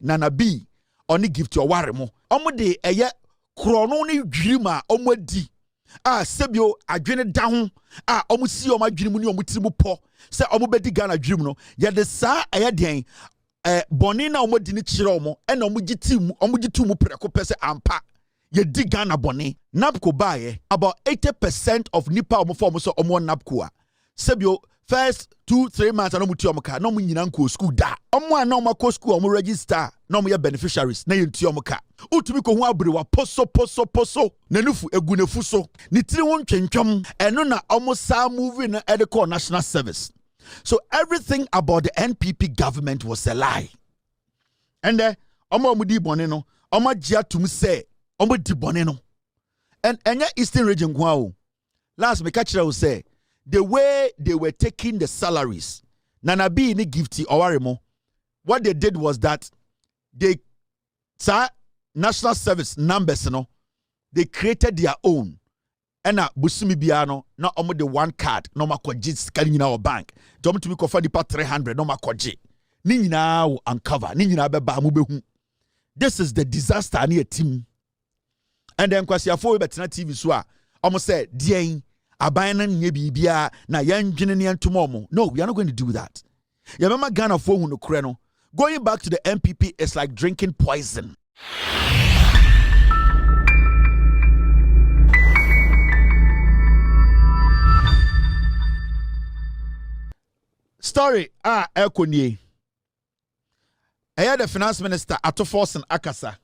Nana B oni gift your waremo. Omo de eye krono ni dwima omo di. Sebio adwene da ho omo si omo adwene mu ni omo tiri mu po se omo bedi Ghana dwim no ye de sa eye den boni na omo di ni kire omo e na omo gitu mu preko pese ampa ye di Ghana boni napko baye about 80% of nipa omo form so omo napko a sebio first 2-3 months no muti omo ka no mo nyina nko school da omo a na omo ko school omo register na omo ye beneficiaries na ye nti omo ka utumi ko hu abrewa poso na nufu egu nefu so ni tiri won twentwam eno na omo sa movie na edecall national service. So everything about the NPP government was a lie. And omo di bone no omo gia tum say omo di bone no and enya eastern region kwa o last me catch will say the way they were taking the salaries Nana B ni gifty owaremo what they did was that they national service numbers no they created their own and busumi biano na omo the one card no makoji sika nyina o bank dom to me kofa dipa 300 no makoji ni nyina wo uncover ni nyina beba mu behu. This is the disaster near team. And then kwasiafo betena TV so a omo say dien aban na nye bibia na yanjene ne antomo. No, we are not going to do that. Ya mama Ghana fo hu no kure no. Going back to the MPP is like drinking poison. Story Ekonie. I had the finance minister Atoforsen Akasa.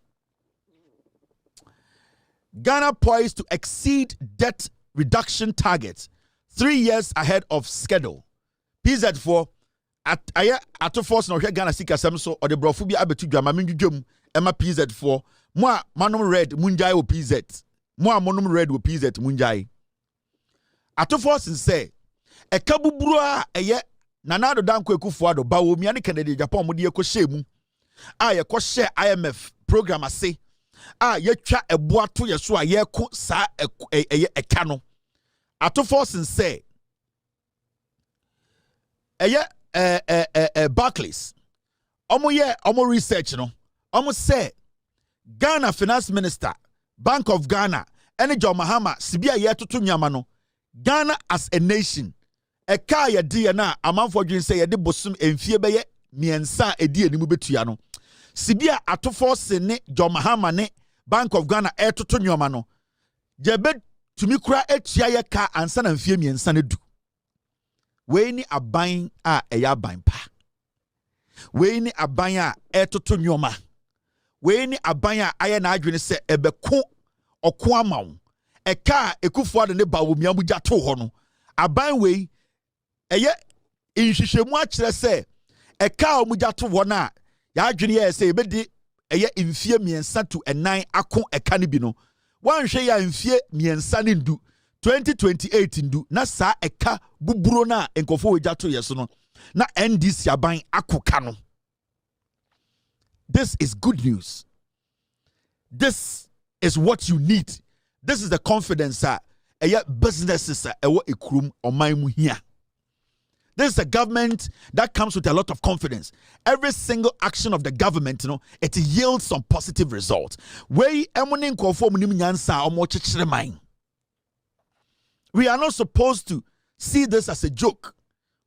Ghana poised to exceed debt reduction targets 3 years ahead of schedule. PZ4 Atoforsen or Ghana Sika Samso or the Brofubia Abetu Jamamindum Emma PZ4. Moi manum red Munjai o PZ. Moi monum red o PZ Munjai. Atoforsen say a kabubura Nanado Danko Kufuado, Bawomiani Kennedy, Japan, Mudia Koshemu. Ye share IMF program ase. Ye twa eboa to ye so ye ko sa e kano. Atoforsen say Barclays. Omo research no. Omo say Ghana finance minister, Bank of Ghana, ene John Mahama sibia ye tutu nyama no. Ghana as a nation eka ya di na amanfo dwen say ye de bosum emfie beye miensa edi enimu betua no sibia Atoforsen ne John Mahama ne Bank of Ghana etoto nyoma no jebe tumi kura etua ye ka ansa na mfie miensa ne du we ni aban a eya aban pa we ni aban a etoto nyoma we ni aban a aye na adwene se ebeko oko amawo eka ekufuado ne bawo miamuja to ho no aban we eye inhwehwemu a kire se eka omuja to ho na ya adwene ye se ebedi eye mfie miensa to enan ako eka ne bi no wanhwe ya mfie miensa ne ndu 2028 ndu na sa eka buburo na enkofo weja to yeso no na NDC aban akoka no. This is good news. This is what you need. This is the confidence businesses ewo ekrum oman mu hia. This is a government that comes with a lot of confidence. Every single action of the government, it yields some positive results. We are not supposed to see this as a joke.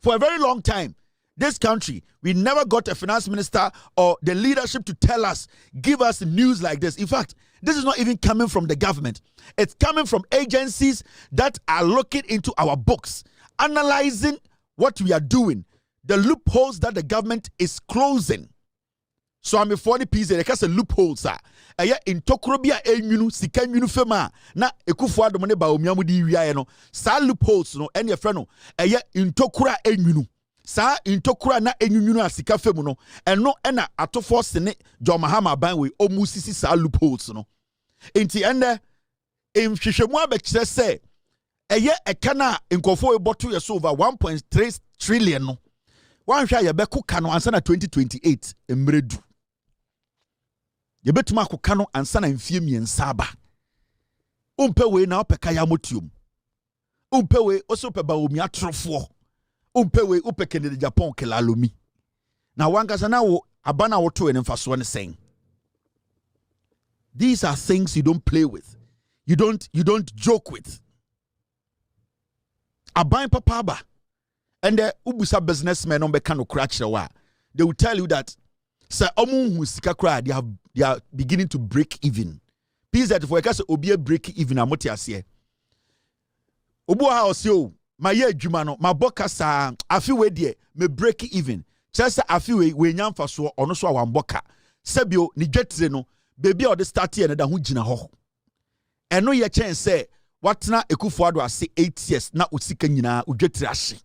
For a very long time, this country, we never got a finance minister or the leadership to tell us, give us news like this. In fact, this is not even coming from the government. It's coming from agencies that are looking into our books, analyzing what we are doing, the loopholes that the government is closing. So I'm before the piece, there are loopholes, sir. In Tokrobia, Sikan Unifema, na Ekufuado Money ba Omiamudi Riano, sa loopholes, no, and your friend, in Tokura Enyunu, sa in Tokura na Enyunu Sika Femuno, and no ena Atoforsen John Mahama Banwe, Omusisi sa loopholes, no. Inti ende, in Shishemwa Bechse say, a kana in Kofo bottle yes over 1.3 trillion. No. One share your beku kano ansana 2028 emredu. Ye betuma ko kano ansana mfie miensaba. Umpewe na opeka ya motium. Umpewe oso peba omi atrofo. Umpewe upeke ne Japan kelalomi. Na wanga sana wo abana woto en mfaso ne saying. These are things you don't play with. You don't joke with. Aban papa. And the ubusa businessmen on bekano crash wa. They will tell you that sir omu hu sika kra they are beginning to break even. Please that for case obi break even amoti ase. Obu ha osio my ye adwuma no my boka sa afi we de me break even. Just afi we nyamfa so ono so awamboka. Sebio ni dwetire no baby or the start here na hu gina ho. Eno ye chen say watna Ekufuado ase 8 years na usika nyina udwetire ahye.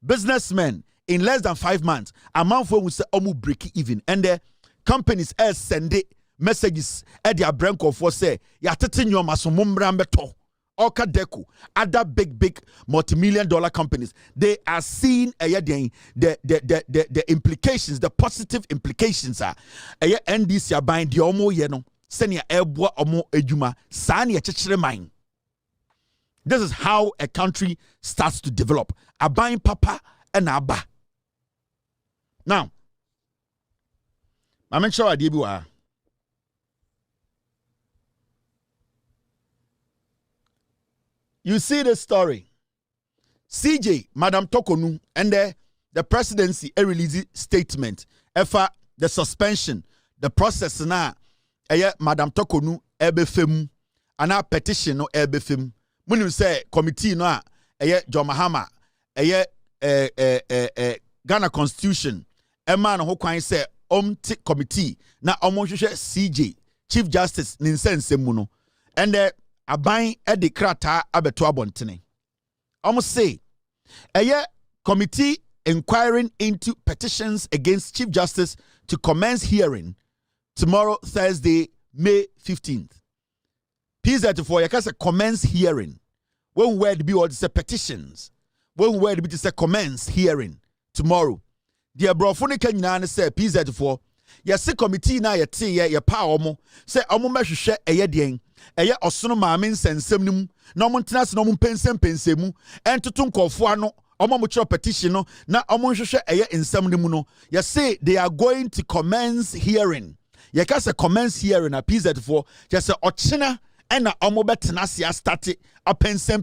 Businessmen in less than 5 months, a month will say almost break even. And the companies send messages at their brand for say, ya tetin your masomumrambeto, Oka Deku, other big multi-million-dollar companies. They are seeing the implications, the positive implications are NDC are buying the omo yeno, senior airboa omo ejuma, sani a mine. This is how a country starts to develop. A buying papa and abba. Now, I'm sure I did. You see the story. CJ, Madam Tokonu, and the presidency released statement. The suspension, the process now. Madam Tokonu ebefem, and our petition no ebefem. When you say committee no John Mahama Ghana Constitution man who kwan say committee na hwehwe CJ Chief Justice ninsensem mu no and aban de krata abeto abontene say committee inquiring into petitions against Chief Justice to commence hearing tomorrow Thursday May 15th. P34 you can say commence hearing. When word be what say petitions. When word be to say commence hearing tomorrow. The brofone kan nyina say P34 ya se committee na ye te ye pa omo say omo mehwehwe den osono maame nsensem nim na omo ntena se na omo pensem entoto nkofo ano omo mo chiro petition no na omo hwehwe nsem nim no ya say they are going to commence hearing. Ya ka say commence hearing na P34 just say ochina and omo betena sia start a pensem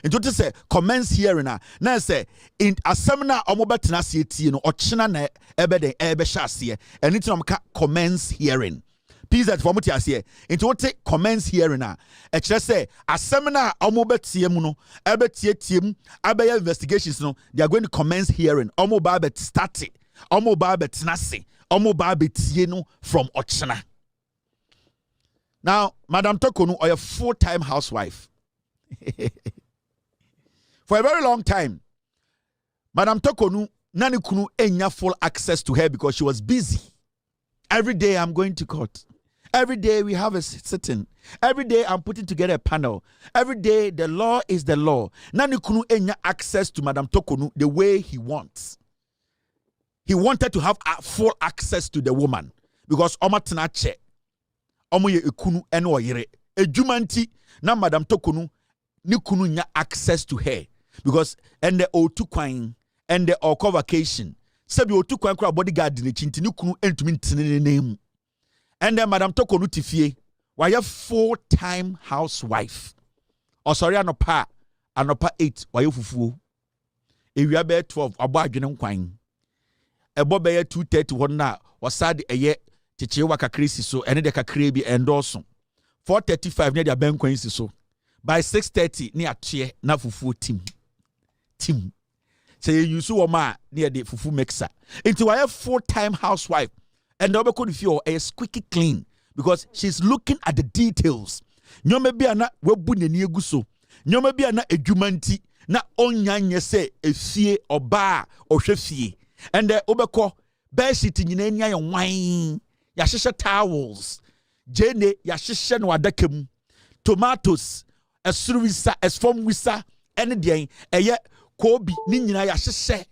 into to say commence hearing na say in assemna omo betena sia tie no ochina na ebeden ebe hye and it no commence hearing P34 muti ase into what commence hearing e kire say assemna omo betie mu no ebe tie abaya investigations no they are going to commence hearing omo ba bet start omo ba betena se omo ba betie no from ochina. Now, Madam Tokonu are a full-time housewife. For a very long time, Madam Tokonu, Nani Kunu enya full access to her because she was busy. Every day I'm going to court. Every day we have a sitting. Every day I'm putting together a panel. Every day the law is the law. Nani Kunu enya access to Madam Tokonu the way he wants. He wanted to have full access to the woman because Omatana che. Omoye ekunu ene oyere ejumanti na Madam Tokonu ni kunu nya access to her because and the otu kwan and the okọ vacation sebi otu kwan kra bodyguard ni chinti ni kunu entumi ntene nemu and then Madam Tokonu tifie why full-time housewife osori anopa 8 why fufuo ewia be 12 abo adwene nkwan ebo be 2:30 ho na wasade eye Chichewa kakrisi so ene de kakre bi endoso 4:35 ne de abenkwan si so by 6:30 ne atoe na fufu tim say you use wo ma ne de fufu mixer into why full-time housewife and obeko the feel is squeaky clean because she's looking at the details nyoma bia na wabu nani eguso nyoma bia na edwumanti na onyanye se efie oba ohwe fie and obeko bedsheet nyina nia ye wan ya hyehyɛ towels jene ya hyehyɛ no adakam tomatoes esruwisa esfom wisa ene den eye kobi ni nyina ya hyehyɛ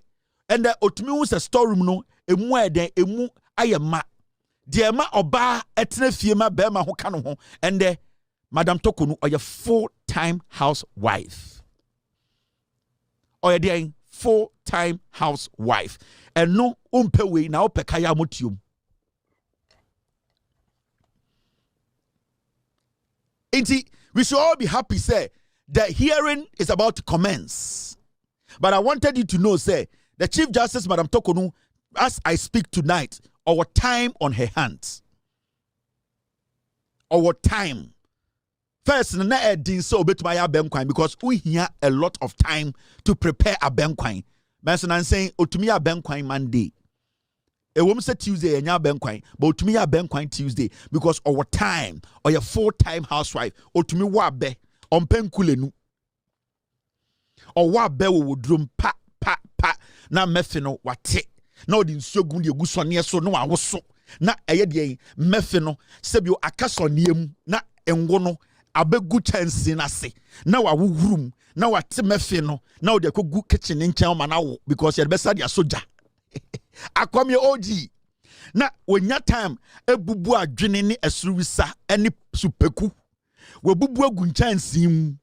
and otumi hu se storeroom no emu eden emu ayema de ma oba etena fie ma be ma ho ka no ho and Madam Tokonu oye full-time housewife oye den full-time housewife. And no umpewe na opekaya motium. We should all be happy, say, the hearing is about to commence. But I wanted you to know, say, the Chief Justice, Madam Tokonu, as I speak tonight, our time on her hands. Our time. First, na din so betumaya benkwine because we hear a lot of time to prepare a benkwine. Benson I'm saying otumia benkwine Monday. A woman said Tuesday and ya benkwine, but otumia benkwine Tuesday because our time or your full-time housewife otumi wabe on penkulenu or wabe wo drum pa na mefino wate na odi nsuo gun de gusone so no awoso na eye de mefino sebio akasoniem na enwo no abegu chansi na se na wawurum na wate mefe no na odi akogu kitchen nchen ma na wo because you besa dia soja akomye OG na wonya time ebubu adwene ne esuruwisa ene supeku webubu agu chansi mu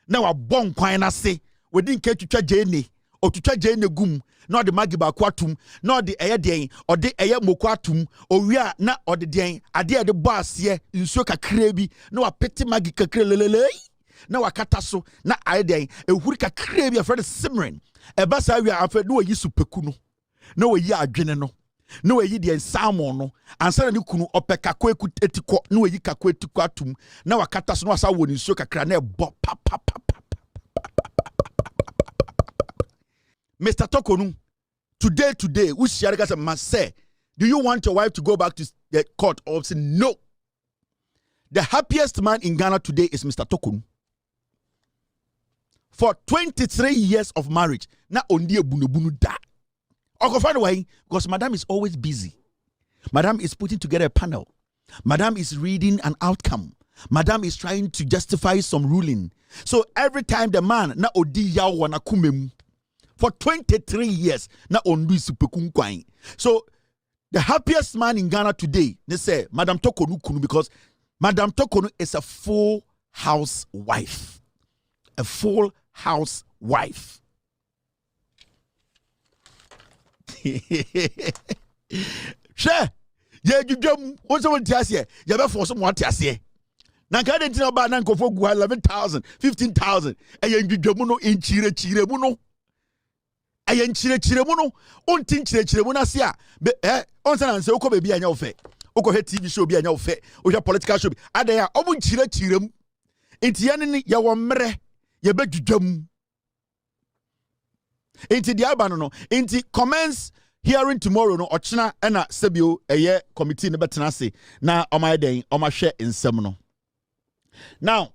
na wabon kwan na se wodi nka twitwa jene otwitwa jene gum na odi magiba kwatum na odi eye den odi eye mokwatum owia na odi den ade de bo ase nsuo kakra bi na wapete magi kakra lelele na wakata so na aye den ehuri kakra bi afred simmering eba sa wi afred no yi supeku no na wayi adwene no na wayi den salmon no ansa na kunu opeka ko etiko na wayi kakko etiko atum na wakata so na wasa wo nsuo kakra na ebo pa Mr. Tokonu, today, Ushiarika must say, do you want your wife to go back to the court or say no? The happiest man in Ghana today is Mr. Tokonu. For 23 years of marriage, na only bunu da. Or find a way, because Madam is always busy. Madam is putting together a panel. Madam is reading an outcome. Madam is trying to justify some ruling. So every time the man na odi yaw wana kumemu. For 23 years, na ondu supekunkwine. So the happiest man in Ghana today, they say, Madam Tokonu Kunu, because Madam Tokonu is a full housewife. A full housewife. Sure. Yeah, you jump. What's the one tiasiye? You have for some one tiasiye. Nanka didn't know about Nanko for 11,000, 15,000. And you jamuno in chire muno. Ayen chire muno on tin chire muno sia be on san say oko be anya ofe oko he TV show be anya ofe o ya political show adaya omo chire mu enti ya ne ya wo mre ye bedwudwam enti dia ba no enti commence hearing tomorrow no ochina na sebio eye committee ne betena se na omayeden omahwe nsem no. Now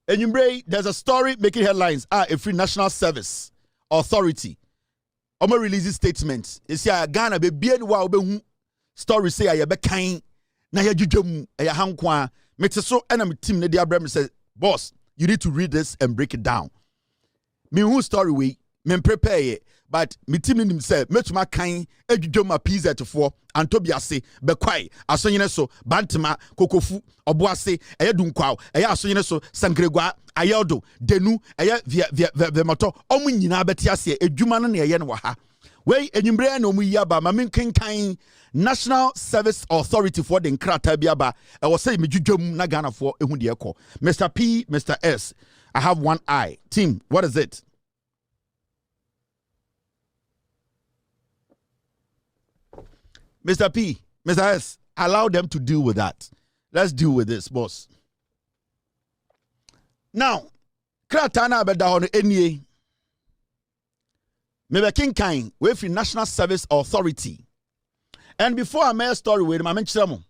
enyumbre there's a story making headlines a free national service authority omo release statement esi a Ghana be bia ni wa obehu story say aye be kan na ya dwudwam ya hanko a mete so na me team ne dia brem say boss you need to read this and break it down me who story we me prepare it but me team nim say metuma kan adwudwam a pizza to for antobiase be kwai asonyene so bantema kokofu oboase eye dunkwaw eye asonyene so sankregwa ayodo denu eye via moto omu nyina beti ase adwuma no na eye no ha wey enyimbre na omu yaba ma menkenkan National Service Authority for the nkrata biaba e wo say medwudwam na Ghana for ehu de ekọ Mr. P, Mr. S, I have one eye. Team, what is it? Mr. P, Mr. S, allow them to deal with that. Let's deal with this, boss. Now, Kratana Bedahono NA. Maybe King Kain, we have National Service Authority. And before I make a story with my mention,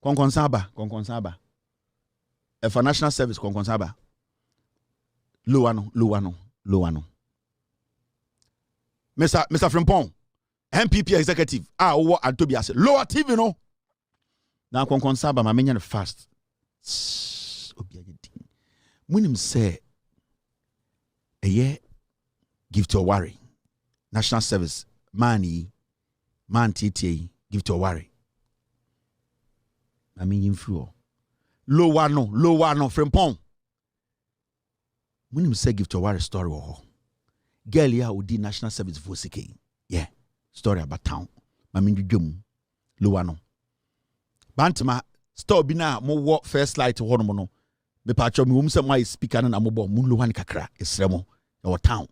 Konkonsaba. For National Service, Konkonsaba. Luano. Mr. Frimpong. MPP executive owo Antobiase lower TV no na konkonsaba ma menya fast obi agedi munim say eye give to worry National Service man TTA give to worry I mean influo lower no Frimpong munim say give to worry story wo girl ya odi national service for CK. Yeah, story about town. Mami dwum lowa no. Bantama store bi na mo wo first light ho no no. Me pa cho me wum se my speaker na mo bo mu lowa ni kakra esremo e wo town.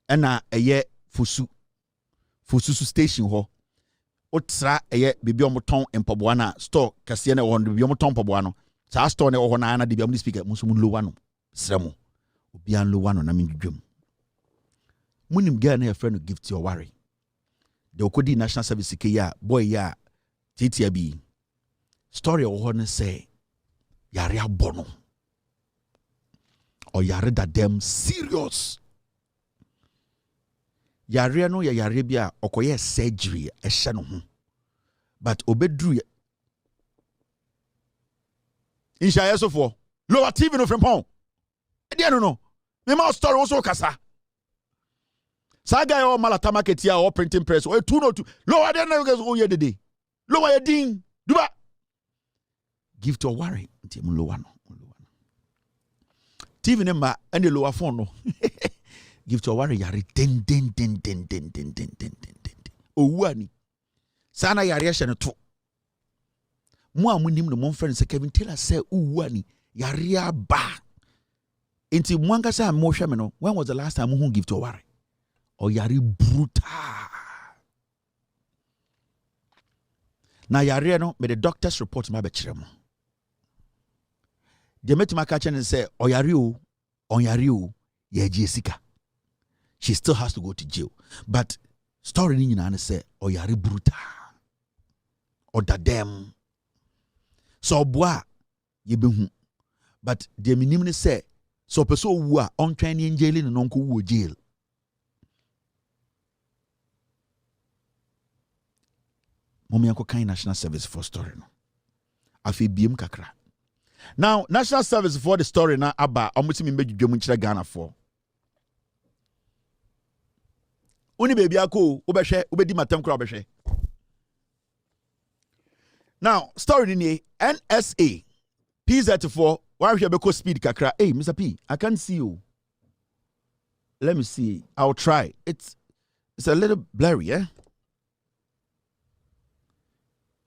Ena eye fosu station ho. Otra eye bibi omoton empoboa na store kase na wo bibi omoton empoboa no. Sa store na wo na de bibi omni speaker muso mu lowa no. Esremo. Obi an lowa no na me dwum. Munim girl na your friend gift your worry. The okodi national service ke ya boy ya TTB story o ho ne say yare abono or yare that them serious yare no ya yare bia okoye surgery e hye no ho but obedru insha yeso for lower TV no frempon e dia no me ma story also kasa saga yo malata market ya or printing press or 202 lower than go ye de lower ye din duba give to worry nti mu lower no TV number and the lower phone no give to worry yare den owani sana yare hye no to mo amunim no mo friend say Kevin Taylor say owani yare aba nti mo anga say mo hwe me no when was the last time who give to worry or yare brutal. Na yare no me the doctor's report ma be kirem. De metima ka chen say o yare o ye Jessica. She still has to go to jail. But story ni nyina na say o yare brutal. Or dadem. So boa ye behu. But de minim ne say so person wu a on twan ni jail no nko wu jail. Mommy anko kind national service for story no. Afi biem kakra. Now national service for the story na aba omuti mi medwedwam nkyere Ghana for. Oni baby ako obehwe obedi matam kra obehwe. Now story ni NSA PZ4 why we be speed kakra. Hey Mr. P, I can't see you. Let me see. I'll try. It's a little blurry, eh?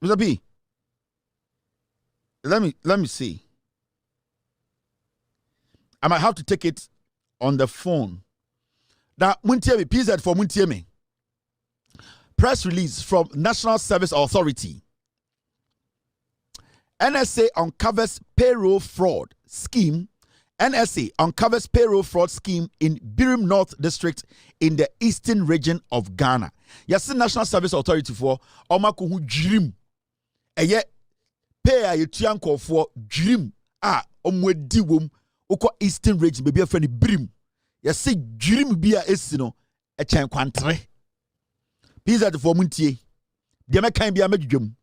Mr. P, let me see. I might have to take it on the phone. Now, Muntiemi, PZ for Muntiemi. Press release from National Service Authority. NSA uncovers payroll fraud scheme. NSA uncovers payroll fraud scheme in Birim North District in the eastern region of Ghana. Yes, National Service Authority for Omakuhu Jirim. Eye pay a yetuanko for dream omwedi wom uko eastern region baby afani brim ya say dream bia esi no e chan kwantre pizza for muntie de mekan bia medwedwam.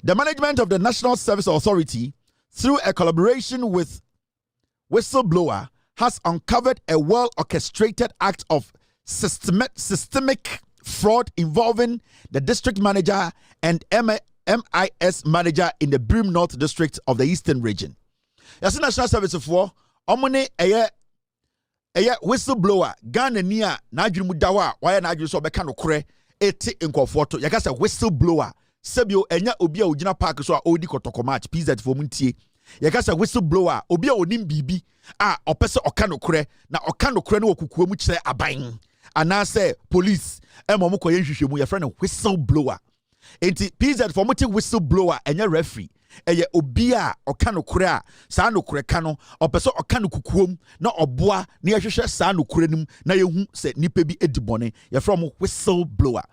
The management of the National Service Authority through a collaboration with whistleblower has uncovered a well orchestrated act of systemic fraud involving the district manager and MIS manager in the Birim North District of the Eastern Region. Yes, National Service for omone eye whistleblower Ghana nia na adwumu dawa why na adwumu so beka no kore eti nkofo yaka say whistleblower sebio enya obi a ogina park so a odi kotoko match PZ for muntie yaka say whistleblower obi a onim bibi a opese oka no kore na oka no kore no okukuo mu kire aban ana say police emom koye nhwehwemu your friend whistleblower. Enti PZ for muti whistleblower enye referee eye obi a oka no kure a saa no kure ka no opeso oka no kukuom na oboa na yehwehwe saa no kure nim na yehu se nipa bi edibone ye from whistleblower.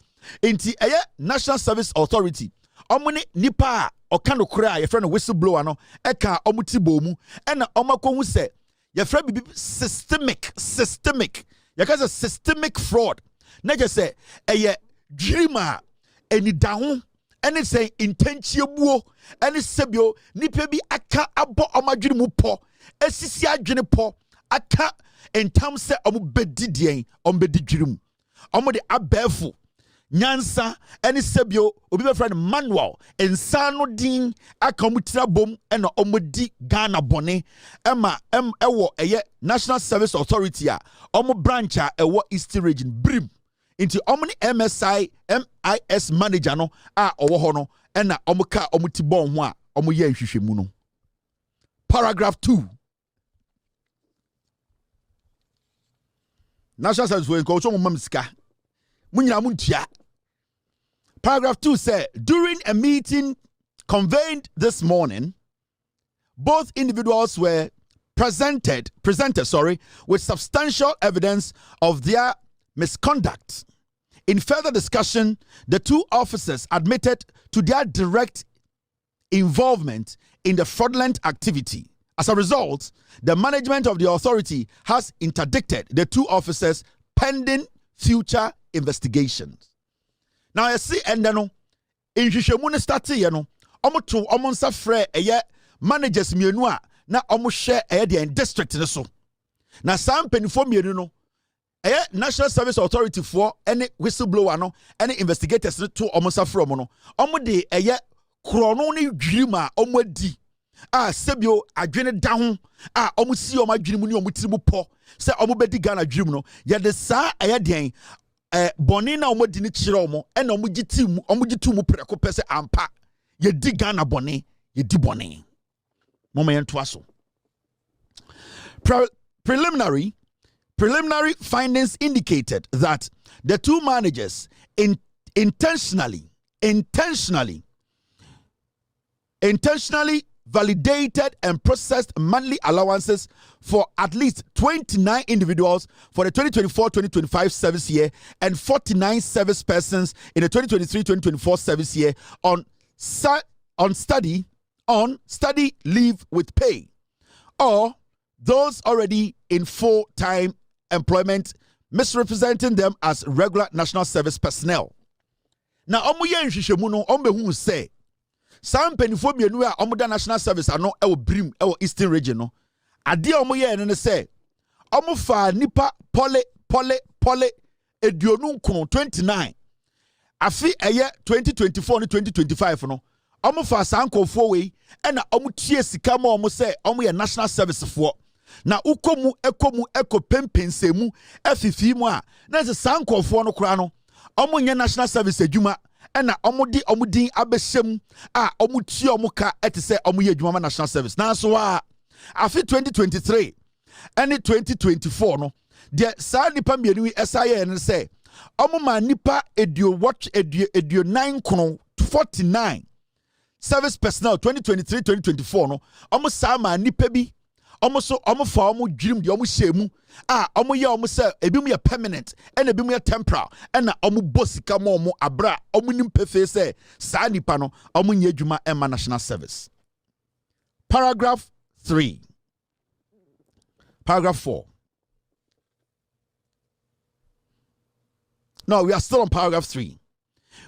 Enti eye National Service Authority omune nipa a oka no kure a ye from whistleblower no eka omuti bomu ena omakohu se ye from bi systemic ye ka say systemic fraud na je say eye dreamer eni dahu eni say intentie buo eni sebio nipa bi aka abo omadwene mu po esisi adwene po aka entam se omo bedidien omo bedidwirim omo de abefu nyansa ene sebio obi be friend manual ensa no din aka omutira bom ena omodi Ghana bone ema ewo eye National Service Authority a omo branch a ewo Eastern Region brim into omni MIS manager no a owo ho no ena omo ka omuti bon ho a omo ye nhwehwemu no. Paragraph 2. National Service for Culture Mamska. Munya muntia. Paragraph 2 said, during a meeting convened this morning, both individuals were presented with substantial evidence of their misconduct. In further discussion, the two officers admitted to their direct involvement in the fraudulent activity. As a result, the management of the authority has interdicted the two officers pending future investigations. Now I see and no in hwehwemu start ye no omoto omonsa frɛ ɛyɛ managers mienu a na omo share ɛyɛ the district ne so. Na sam penifo mienu no ɛyɛ National Service Authority for any whistleblower no any investigators no to omonsa frɛ omo no. Omo de ɛyɛ krono ne dwirima omo di sebio adwene da ho omo si omo adwene mu ne omo tiri mu pɔ sɛ omo bedi Ghana dwirim no ye de saa ɛyɛ den boni na omo di ni kyerɛ omo ɛna omo gitu mu preko pɛ sɛ ampa ye di Ghana boni ye di boni mama yɛntoa so. Preliminary findings indicated that the two managers intentionally validated and processed monthly allowances for at least 29 individuals for the 2024-2025 service year and 49 service persons in the 2023-2024 service year on study leave with pay, or those already in full-time employment, misrepresenting them as regular national service personnel. Now, omo ye nhwehwemu no omo behu say some penifo mienu a omo da national service ano ewo brim ewo Eastern Region no ade omo ye ne say omo fa nipa pole eduonu nkron 29 afi eye 2024 and 2025 no omo fa sankofo we na omo tie sika ma omo say omo ye national service for na ukomu eko pempensemu afifi mu a na se sankofo no kra no omo nye national service adwuma ena omudi omudin abehyem a omutie omuka ete se omuye adwuma ma national service na so a afi 2023 and 2024 no de sa nipa mienu esaye ne se omuma nipa edio 9 kono 49 service personnel 2023-2024 no omu sa ma nipa bi omu so omu fa omu dwirim de omu hyemu omu ye omu se ebi mu ye permanent and ebi mu ye temporal and omu bosika mo omu abra omu nimpefe se sa nipa no omu nye adwuma emma national service. Paragraph 3. Paragraph 4. No, we are still on paragraph 3.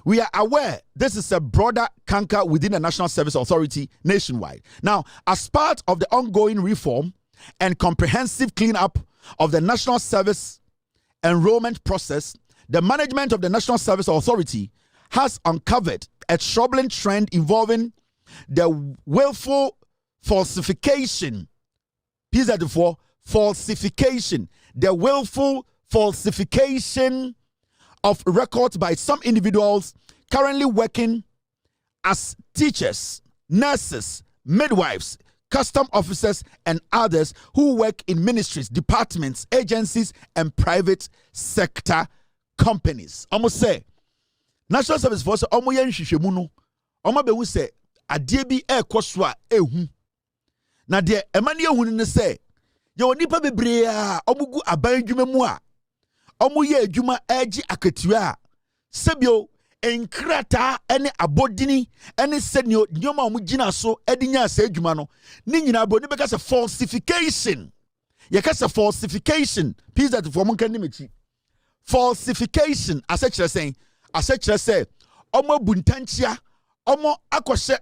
We are aware this is a broader canker within the National Service Authority nationwide. Now, as part of the ongoing reform and comprehensive cleanup of the National Service enrollment process, the management of the National Service Authority has uncovered a troubling trend involving the willful falsification. The willful falsification of records by some individuals currently working as teachers, nurses, midwives, custom officers, and others who work in ministries, departments, agencies, and private sector companies. Almost say, National Service Force, almost yen shishemunu, almost be who say, a DB air koswa ehu. Na de emani ehunu ne say, yo nipa bebrea, omugu aban dwuma mu a, omu ye adwuma agi akatua sebio enkrata ene abodini ene senio nyoma omu gina so edinya asa adwuma no ni nyina bo ni beka se falsification ye ka se falsification peace that for monka nimechi falsification asa kire say omu buntanchia omu akose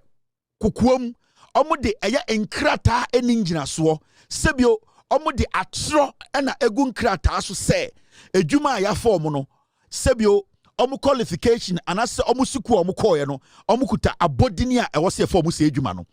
kokuom omu de eya enkrata ene nyina so sebio omu de atro ena egu nkrata so say ejuma ya form no sebio omu qualification anase omu suku omu koye no omu kuta abodini a ewo se for omu se adwuma no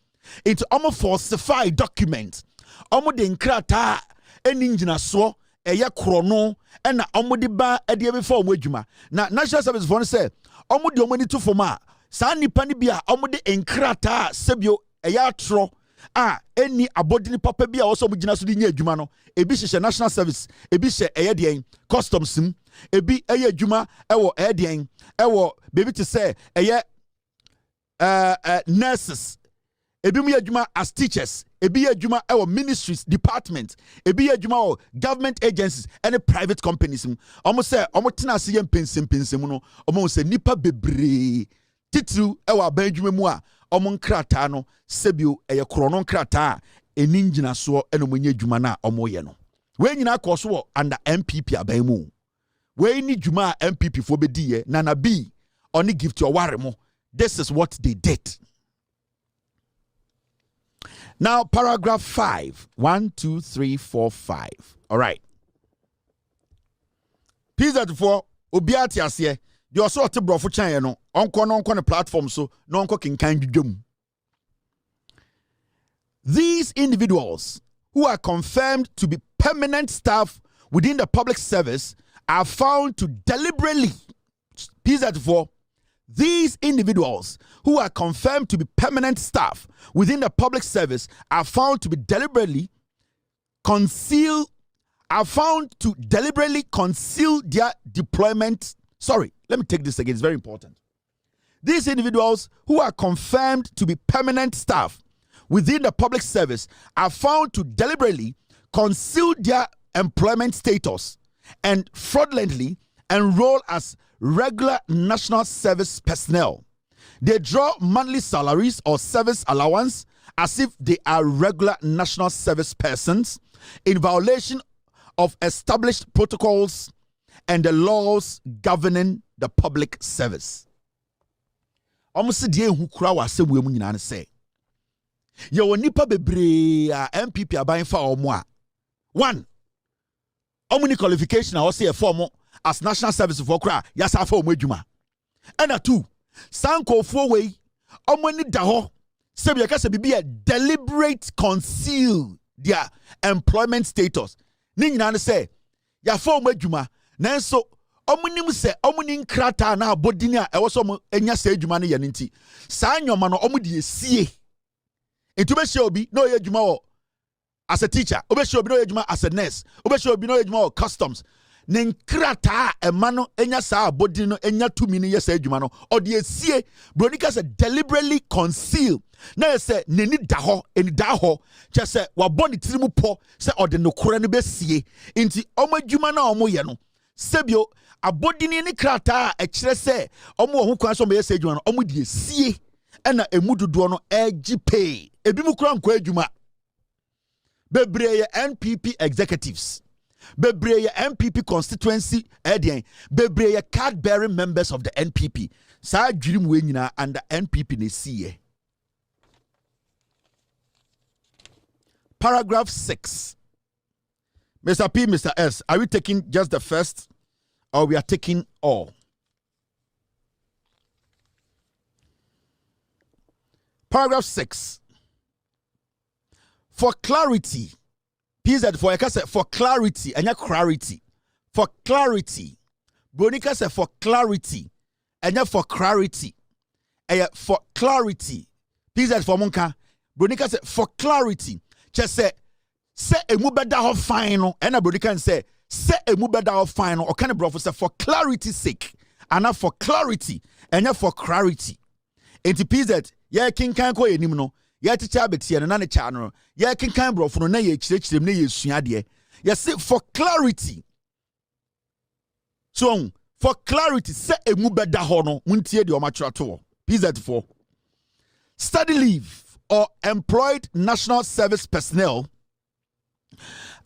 into omu falsify document omu de nkrata eni nginaso eye krono ena omu de ba ede be for omu adwuma na national service for say omu de omu ni to forma saa nipa ni bia omu de nkrata sebio eye atro eni abodini papa bia wo so omu gina so de nya adwuma no ebi hye national service ebi hye eye de customs sim ebi eye adwuma ewo edien ewo baby to say eye nurses ebi mu adwuma as teachers ebi adwuma ewo ministries department ebi adwuma o government agencies and private companies omo say omo tena ase ye pensem no omo say nipa bebre titru ewo aban adwuma mu a omo nkrata no sebio eye krono nkrata eni ngina so eno monye adwuma na omo ye no we nyina akoso wo under MPP aban mu we ni juma MPP for bediye nana B only gift your waremo. This is what they did. Now paragraph 5. 1, 2, 3, 4, 5. All right. Pizza for obiati asye. You also at bro for China no. Onko platform so no onko kinkan dwum. These individuals who are confirmed to be permanent staff within the public service are found to deliberately, these individuals who are confirmed to be permanent staff within the public service are found to deliberately conceal their deployment. Sorry, let me take this again, it's very important. These individuals who are confirmed to be permanent staff within the public service are found to deliberately conceal their employment status and fraudulently enroll as regular national service personnel. They draw monthly salaries or service allowance as if they are regular national service persons in violation of established protocols and the laws governing the public service. Almost die hu kura wa se mu nyina ne say ye woni pa bebre a MPP aban fa omo a one omuni qualification a say form as national service for kra yasa fa omo adwuma and two sankofo we omuni da ho se be ka se bibia deliberate conceal their employment status ni nyina ne say ya fa omo adwuma nanso omunim se omuni nkrata na abodini a ewo so mo enya se adwuma ne ye nti saa nyoma no omudi esie entube she obi no ye adwuma wo as a teacher obe she obi no ye adwuma as a nurse obe she obi no ye adwuma wo customs ne nkrata ema no enya saa abodini no enya tumi ne ye saa adwuma no odi esie bronika se deliberately conceal na ye se neni da ho eni da ho che se waboni tirimu po se odi no kora no besie nti omadwuma na omo ye no sebio abodini ni krata e kire se omo ho kwan so me yesa adwuma no omo di esie na emudodo no egipe ebi mu kura nkwa adwuma bebreye NPP executives bebreye NPP constituency edien bebreye card bearing members of the NPP sa adwirim we nyina under NPP ne siye. Paragraph 6. Mr. P, Mr. S, are we taking just the first or we are taking all? Paragraph 6. For clarity, PZ for clarity, and clarity. For clarity. Bronika said for clarity, and for clarity. For clarity. PZ for Monka. Bronika said for clarity. Just say emu beda ho fine no and abodi can say emu beda ho fine no or kind of bro say for clarity's sake and for clarity and for clarity enti PZ ye kinkan ko enim no ye teacher betie no na ne cha no ye kinkan bro no na ye kirekirem na ye sua de ye say for clarity so for clarity say emu beda ho no muntie de o matwa to PZ for study leave or employed national service personnel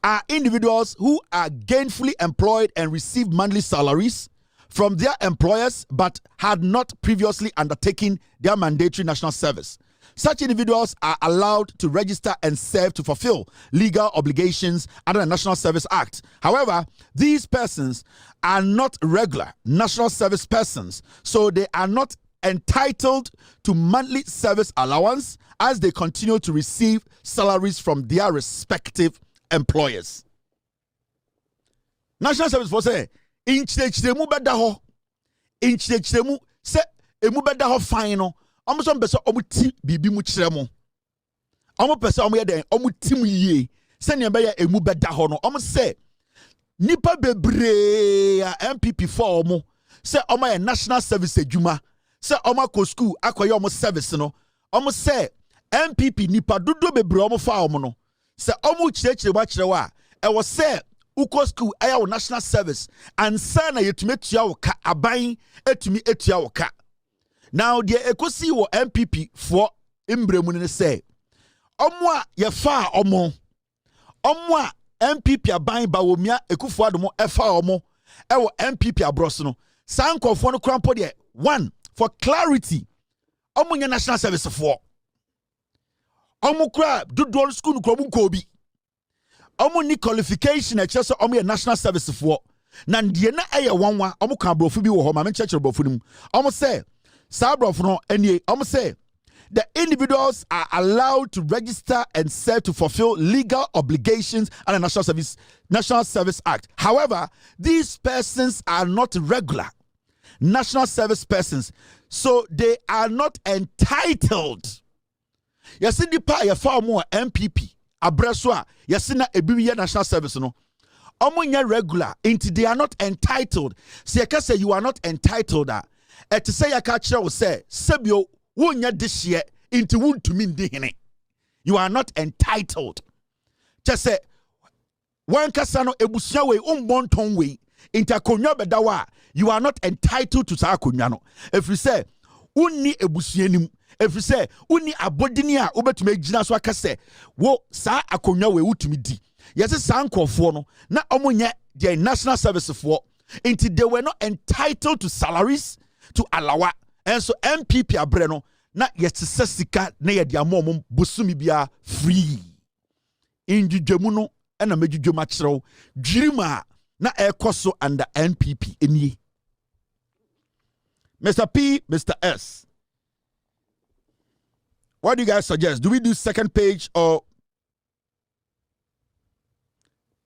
are individuals who are gainfully employed and receive monthly salaries from their employers but had not previously undertaken their mandatory national service. Such individuals are allowed to register and serve to fulfill legal obligations under the National Service Act. However, these persons are not regular national service persons, so they are not entitled to monthly service allowance as they continue to receive salaries from their respective employers. National Service Force say, in chiremu beda ho, in chiremu se emu beda ho fine no. Omo so mpese omo ti bibi mu kire mo. Omo pese omo ye den omo ti mu yie. Se ne be ya emu beda ho no. Omo se nipa bebre a MPP for omo se omo ye national service adwuma. Se omo akọ school akoye omo service no. Omo se MPP nipa dodo bebre omo fa omo no. Se omo kire ba kire wa e wo se uko school aya wo national service and sa na yetume tua wo ka aban etumi etua wo ka. Now, the ekosi wo MPP for imbremu ne say, omwa ye fa omwa MPP aban ba womia ekufo adomo efa omo ewo MPP abroso no sankofo no krampo de one for clarity omunya national service for omu kra dodo school no kromu nkobi omu ni qualification e kyeso omu ye national service for na ndie na eye wanwa omu kan brofu bi wo ho ma me chechero brofu nim omu say say the individuals are allowed to register and serve to fulfill legal obligations under the National Service Act. However, these persons are not regular national service persons, so they are not entitled. Yes, in the part you found more MPP, Abreswa, yes, in a national service no. Regular, into they are not entitled. See, I can say you are not entitled. To say a catcher will say, Sebio, wunya this year into wound to mean dihine. You are not entitled. Just say, one casano ebusiawe bonton way into konya bedawa. You are not entitled to sakunyano. If you say, unni ebusianim, if you say, unni abodinia, ube to make jinas wakase, wo sa akonya we utumidi. Yes, a sanko for no, na omunya, the national service for, into they were not entitled to salaries. To alawa and so MPP abreno na yesesika na ye dia momom busumi bia free injujwemu no na mejujwema kyerɛw dwirima na ekoso under NPP enie. Mr. P, Mr. S, what do you guys suggest? Do we do second page or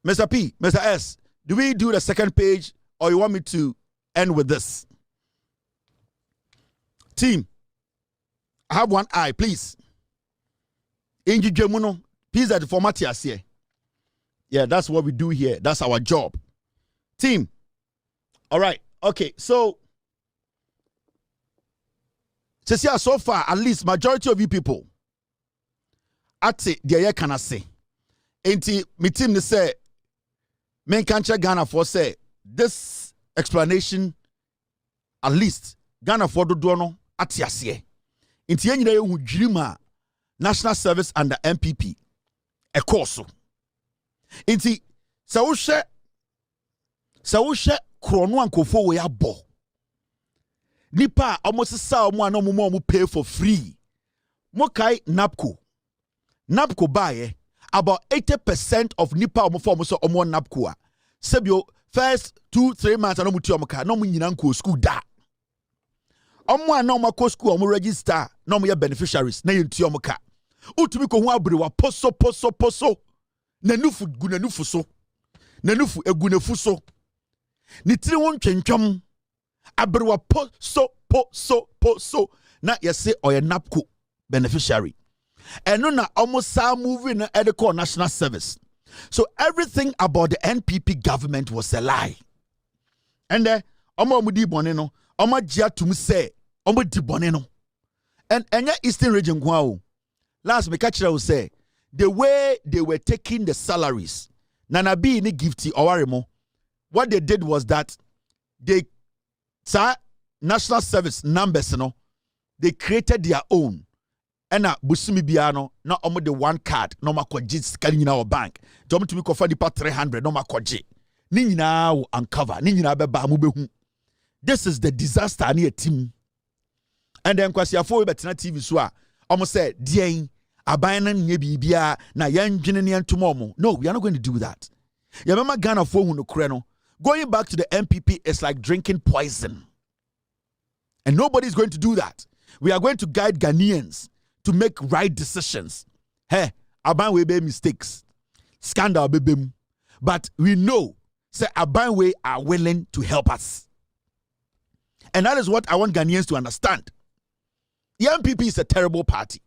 Mr. P, Mr. S, do we do the second page or you want me to end with this? Team, I have one eye, please. Injijemuno, please at the format here. Yeah, that's what we do here. That's our job. Team, all right, okay. So so far, at least majority of you people, at the year can I say, ain't me team they say, men can't check Ghana for say this explanation, at least Ghana for the dono. Atiasie. Inti yenyi na yehu dwirima national service under MPP. Ekoso. Inti sa wohwe krono ankofo we abo. Nipa almost sa omo ana omo pay for free. Mokai NAPCO. NAPCO buy about 80% of nipa omo for omo so omo NAPCO a. Sebio first 2-3 months ana omo ti omo ka na omo nyina nko school da. Omo na omo ko school omo register na omo ye beneficiaries na yentu omo ka utumi ko hu abrewa poso na nufu gu na nufu so na nufu egu na fu so ni tiri won twentwam abrewa poso na yese oye NAPCO beneficiary eno na omo sa moving na edecall national service. So everything about the NPP government was a lie. And omo di bone no omo gia tum say omo di bone no and enya eastern region kwa o last me catch will say the way they were taking the salaries nana be ni gifty owaremo what they did was that they national service numbers no they created their own and busumi biano na omo the one card no makoji scan nyina o bank jom to me ko fa dipa 300 no makoji ni nyina wo uncover ni nyina be ba mo behu. This is the disaster near team. And then kwasiafo we betina TV so a almost said, Dien, Abayanan Yebia, na yan Jinian tomorrow. No, we are not going to do that. Yamama Ghana for no kreno. Going back to the MPP is like drinking poison. And nobody's going to do that. We are going to guide Ghanaians to make right decisions. Hey, Aban be mistakes. Scandal be. But we know, say Aban are willing to help us. And that is what I want Ghanaians to understand. The MPP is a terrible party.